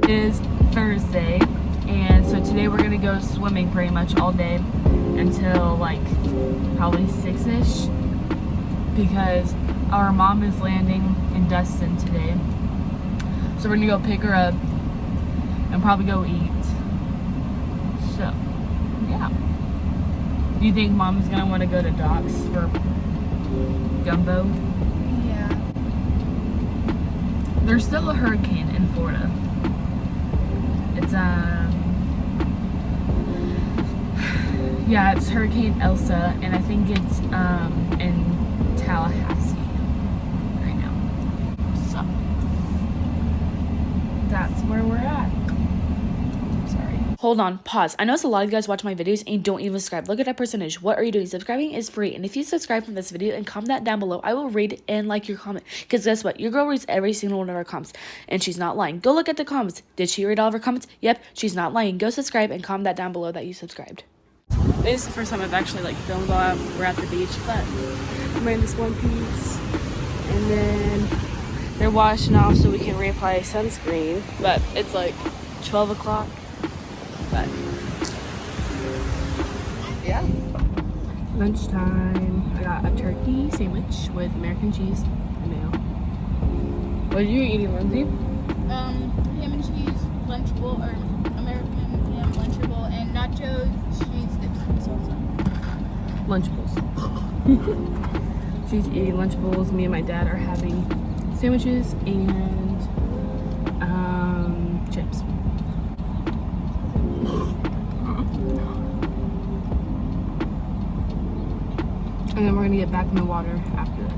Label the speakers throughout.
Speaker 1: Is Thursday, and so today we're gonna go swimming pretty much all day until like probably 6-ish, because our mom is landing in Dustin today, so we're gonna go pick her up and probably go eat. So yeah, do you think mom's gonna want to go to Doc's for gumbo?
Speaker 2: Yeah.
Speaker 1: There's still a hurricane in Florida. It's yeah, it's Hurricane Elsa, and I think it's in Tallahassee right now. So that's where we're at. I'm sorry. Hold on, pause. I know a lot of you guys watch my videos and don't even subscribe. Look at that percentage. What are you doing? Subscribing is free, and if you subscribe from this video and comment that down below, I will read and like your comment. Because guess what? Your girl reads every single one of our comments, and she's not lying. Go look at the comments. Did she read all of her comments? Yep, she's not lying. Go subscribe and comment that down below that you subscribed. This is the first time I've actually like filmed while we're at the beach, but I'm wearing this one piece, and then they're washing off so we can reapply sunscreen, but it's like 12 o'clock. But yeah, lunchtime. I got a turkey sandwich with American cheese and mayo. What are you eating, Lindsay?
Speaker 2: Ham and cheese lunchable, or American ham lunchable, and nacho cheese dip salsa.
Speaker 1: Lunchables. She's eating Lunchables. Me and my dad are having sandwiches and chips. And then we're gonna get back in the water after this.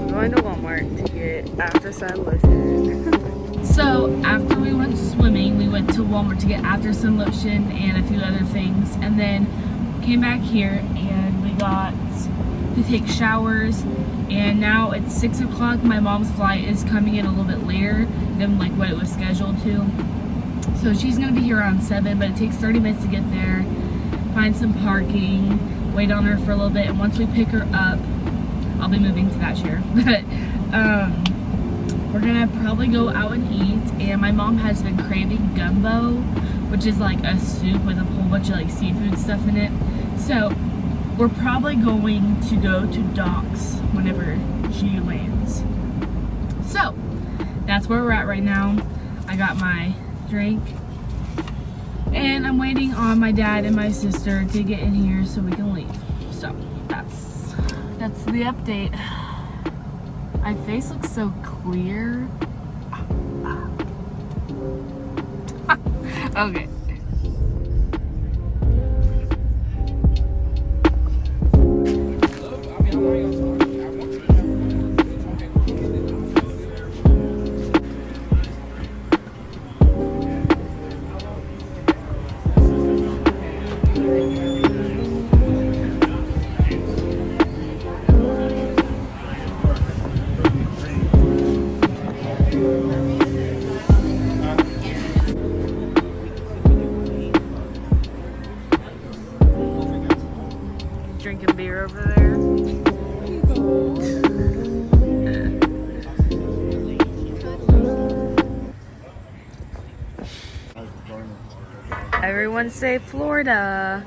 Speaker 1: Going to Walmart to get after sun lotion. So after we went swimming, we went to Walmart to get after sun lotion and a few other things, and then came back here and we got to take showers, and now it's 6 o'clock. My mom's flight is coming in a little bit later than like what it was scheduled to, so she's gonna be here around 7, but it takes 30 minutes to get there, find some parking, wait on her for a little bit, and once we pick her up, I'll be moving to that chair. But we're gonna probably go out and eat, and my mom has been craving gumbo, which is like a soup with a whole bunch of like seafood stuff in it. So we're probably going to go to Doc's whenever she lands. So that's where we're at right now. I got my drink, and I'm waiting on my dad and my sister to get in here so we can leave. So that's the update. My face looks so clear. Okay. Drinking beer over there. Everyone say Florida.